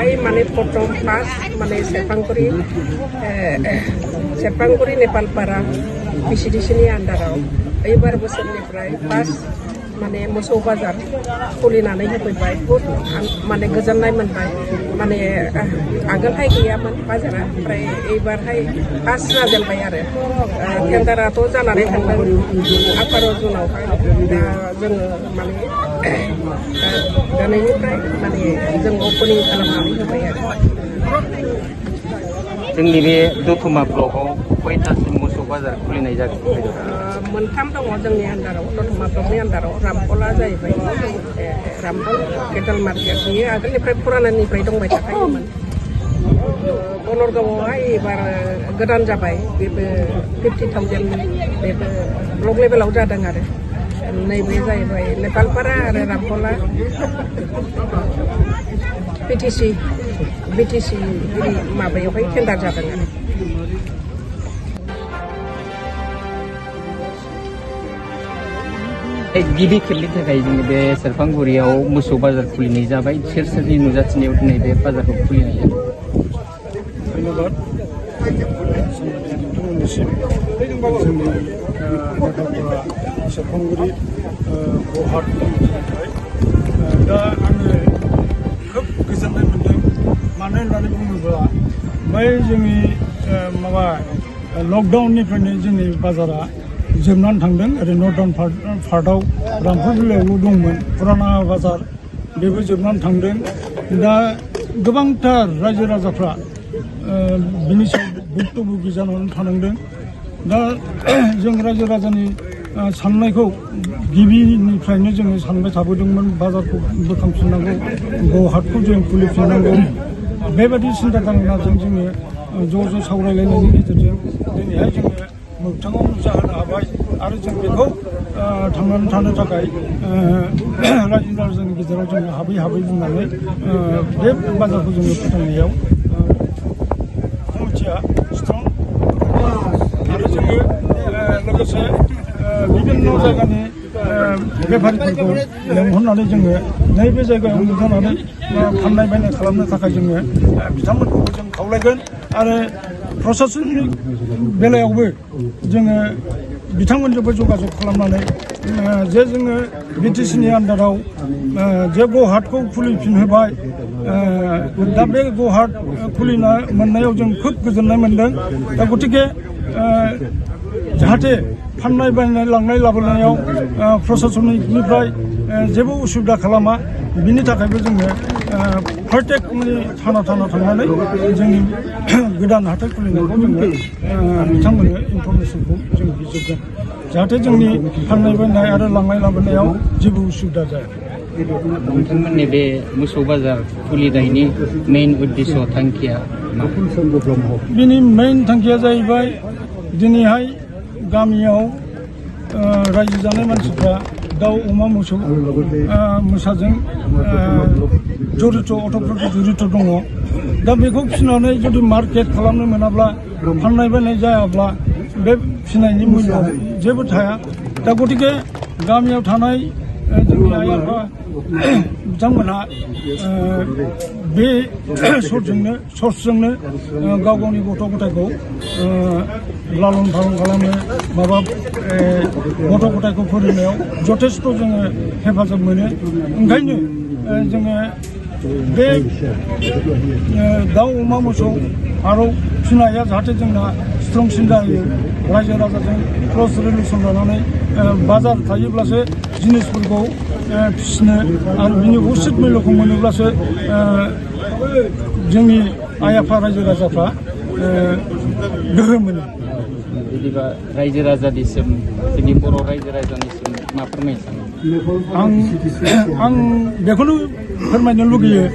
बेवहाय माने प्रथम फार्स्ट माने सेरफांगुरि नेपालपारा बिसिडिसिनि आन्दाराव एबार बोसोरनिफ्राय फार्स्ट माने मोसौ बाजार खुलिनानै होफैबाय बहुद माने गोजोननाय मोनबाय माने आगोलहाय गैयामोन बाजारा ओमफ्राय एबारहाय फार्स्ट जाजेनबाय आरो टेन्डाराथ' जानानै थांदों 18 जुनावहाय दा जोङो माने दिनैनिफ्राय माने जों अपेनिं खालामनानै होबाय आरो जोंनि बे दतमा ब्लकआव खयथासिम मोसौ बाजार खुलिनाय जागोन मोनथाम दङ जोंनि आन्दाराव दतमा ब्लकनि आन्दाराव रामपला जाहैबाय रामपल केटल मार्केट बेयो आगोलनिफ्राय फुरानानिफ्राय दंबाय थाखायोमोन बनरगावआवहाय एबार गोदान जाबाय बेबो 50,000 बेबो ब्लक लेभेलाव जादों आरो नैबे जाहैबाय नेपालपारा आरो रामपला बिटिसि माबायावहाय टेन्डार जादों आरो गिबि खेबनि थाखाय जोङो बे सेरफांगुरियाव मोसौ बाजार खुलिनाय जाबाय सोर सोरनि नुजाथिनायाव दिनै बे बाजारखौ खुलिनाय जाबाय धन्यबाद नोंथांमोननिसिम जोंनि नेपालपारा सेरफांगुरि गौहाटनिफ्राय दा आङो खोब गोजोननाय मोन्दों मानो होननानै बुङोब्ला बै जोंनि माबा लकडाउननिफ्रायनो जोंनि बाजारा जोबनानै थांदों ओरै नर्दार्न पार्टआव रामपुर जिल्लायावल' दंमोन फुराना बाजार बेबो जोबनानै थांदों दा गोबांथार रायजो राजाफ्रा बिनि सायाव भुक्तभोगि जानानै थानांदों दा जों रायजो राजानि साननायखौ गिबिनिफ्रायनो जोङो सानबाय थाबोदोंमोन बाजारखौ बोखांफिननांगौ गौहाटखौ जों खुलिफिननांगौ बेबायदि सिन्था धारणाजों जोङो ज' सावरायलायनायनि गेजेरजों दिनैहाय जोङो मोगथाङाव नुजाहोनो हाबाय आरो जों बेखौ थांनानै थानो थाखाय रायजो राजानि गेजेराव जोङो हाबै बुंनानै बे बाजारखौ जोङो फोथांनायाव कमिटिया स्ट्रं आरो जोङो लोगोसे बिभिन्न जायगानि बेफारिफोरखौ लेंहरनानै जोङो नैबे जायगायाव नुजानानै फाननाय बायनाय खालामनो थाखाय जोङो बिथांमोनखौबो जों खावलायगोन आरो प्रशासननि बेलायावबो जोङो बिथांमोनजोंबो जगाजग खालामनानै जे जोङो बिटिसिनि आन्दाराव जे गौहाटखौ खुलिफिनहोबाय दा बे गौहाट खुलिना मोननायाव जों खोब गोजोननाय मोन्दों दा गतिके जाहाथे फाननाय बायनाय लांनाय लाबोनायाव प्रशासननिफ्राय जेबो उसुबिदा खालामा बिनि थाखायबो जोङो प्रत्येक थाना थांनानै जोंनि गोदान हाथाइ खुलिनायखौ जोङो बिथांमोननो इनफरमेसनखौ जों बिजोबगोन जाहाथे जोंनि फाननाय बायनाय आरो लांनाय लाबोनायाव जेबो उसुबिदा जाया नोंथांमोननि बे मोसौ बाजार खुलिनायनि मेइन उद्देश्य थांखिया बिनि मेइन थांखिया जाहैबाय दिनैहाय गामियाव रायजो जानाय मानसिफ्रा दाउ अमा मोसौ मोसाजों जरित अट'फोरखौ जरित दङ दा बेखौ फिसिनानै जुदि मार्केट खालामनो मोनाब्ला फाननाय बायनाय जायाब्ला बे फिसिनायनि मुल्य जेबो थाया दा गतिके गामियाव थानाय जोंनि आइ आफा बिथांमोनहा बे सर्सजोंनो गाव गावनि गथ' गथायखौ लालन फालन खालामनो माबा गथ' गथायखौ फोरोंनायाव जथेस्थ' जोङो हेफाजाब मोनो ओंखायनो जोङो बे दाउ अमा मोसौ फारौ फिसिनाया जाहाथे जोंना स्ट्रंसिन जायो रायजो राजाजों क्लस रिलेसन लानानै बाजार थायोब्लासो जिनिसफोरखौ फिसिनो आरो बिनि उचित मुल्यखौ मोनोब्लासो जोंनि आइ आफा रायजो राजाफ्रा गोहो मोनो बिदिबा रायजो राजानिसिम जोंनि बर' रायजो राजानिसिम मा फोरमायनो सानो आं बेखौनो फोरमायनो लुगैयो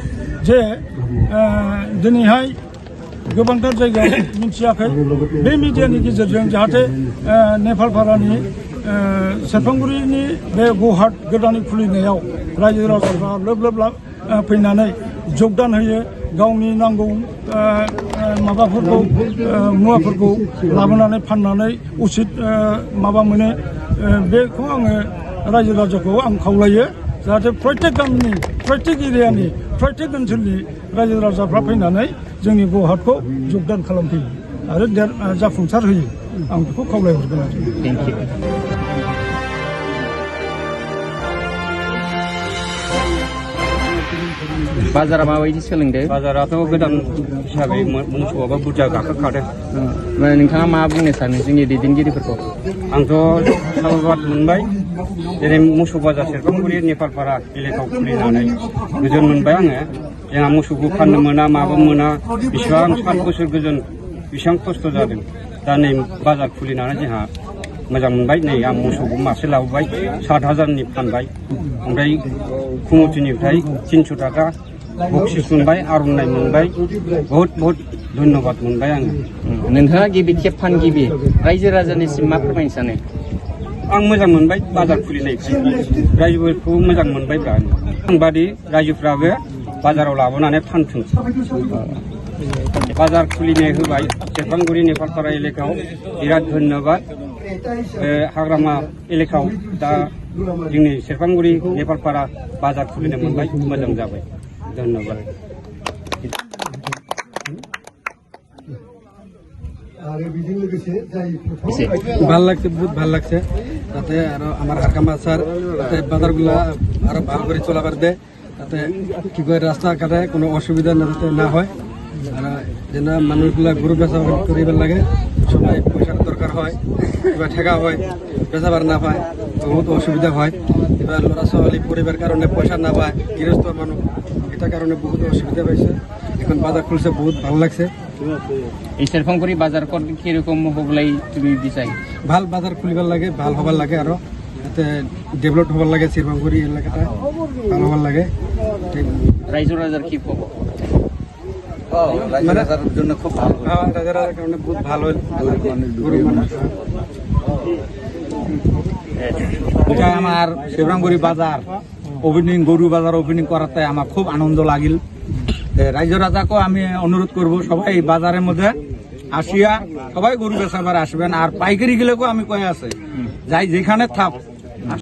जे दिनैहाय गोबांथार जायगायाव मिथियाखै बे मिडियानि गेजेरजों जाहाथे नेपालपारानि सेरफांगुरिनि बे गौहाट गोदानै खुलिनायाव रायजो राजाफ्रा लोब फैनानै जगदान होयो गावनि नांगौ माबाफोरखौ मुवाफोरखौ लाबोनानै फाननानै उचित माबा मोनो बेखौ आङो रायजो राजाखौ आं खावलायो जाहाथे प्रत्येक गामिनि प्रत्येक एरियानि प्रत्येक ओनसोलनि रायजो राजाफ्रा फैनानै जोंनि बर' हाटखौ जगदान खालामफैयो आरो जाफुंसार होयो आं बेखौ खावलायहरगोन आरो थेंक इउ बाजारा माबायदि सोलोंदो बाजाराथ' गोदान हिसाबै मोसौआबो बुरजा गाखोखादों नोंथाङा मा बुंनो सानो जोंनि दैदेनगिरिफोरखौ आंथ' साबायखर मोनबाय जेरै मोसौ बाजार सेरफांगुरि नेपालपारा एलेकायाव खुलिनानै गोजोन मोनबाय आङो जोंहा मोसौखौ फाननो मोना माबा मोना बेसेबां 7 बोसोर गोजोन बेसेबां खस्थ' जादों दा नै बाजार खुलिनानै जोंहा मोजां मोनबाय नै आं मोसौखौ मासे लाबोबाय 7,000नि फानबाय ओमफ्राय कमिटिनिफ्राय 300 थाखा बक्सिस मोनबाय आर'नाइ मोनबाय बहुत धन्यबाद मोनबाय आङो नोंथाङा गिबि खेब फानगिबि रायजो राजानिसिम मा फोरमायनो सानो आं मोजां मोनबाय बाजार खुलिनायखौ रायजोफोरखौ मोजां मोनबायब्रा आंबादि रायजोफ्राबो बाजाराव लाबोनानै फानथों बाजार खुलिनाय होबाय सेरफांगुरि नेपालपारा एलेकायाव बिराद धन्यबाद हाग्रामा एलेकायाव दा जोंनि सेरफांगुरि नेपालपारा बाजार खुलिनो मोनबाय मोजां जाबाय धन्यबाद ভাল লাগছে বহুত ভাল লাগছে তাতে আর আমার হাকামা স্যার তাতে বাজারগুলা আরো ভালো করে চলাবার দেয় তাতে কি করে রাস্তাঘাটে কোনো অসুবিধা যাতে না হয় আর যেন মানুষগুলা গরু বেচা করিবার লাগে সবাই পয়সার দরকার হয় এবার ঠেকা হয় বেচাবার না পায় বহুত অসুবিধা হয় এবার ল'ৰা ছোৱালী পরিবার কারণে পয়সা না পায় গৃহস্থ মানুষ এটা কারণে বহুত অসুবিধা পাইছে এখন বাজার খুলছে বহুত ভালো লাগছে এই সেরফাংগুড়ি বাজার কিরকম হবলাই তুমি বিচাই ভাল বাজার খুলিবার লাগে ভাল হবার লাগে আরো এতে ডেভেলপ হবার লাগে সেরফাংগুড়ি এলাকাটা ভালো হবার লাগে রাইজো রাজার কি পাবো মানে জন্য খুব ভালো রাজার কারণে বহুত ভালো গরিব মানুষ এটা আমার শিবরামগুড়ি বাজার ওপেনিং গরু বাজার ওপেনিং করাতে আমার খুব আনন্দ লাগিল রাজ্য রাজাকে আমি অনুরোধ করব সবাই বাজারের মধ্যে আসিয়া সবাই গরু বেচাবার আসবেন আর পাইকারি গেলেও আমি কয়ে আছে যাই যেখানে থাক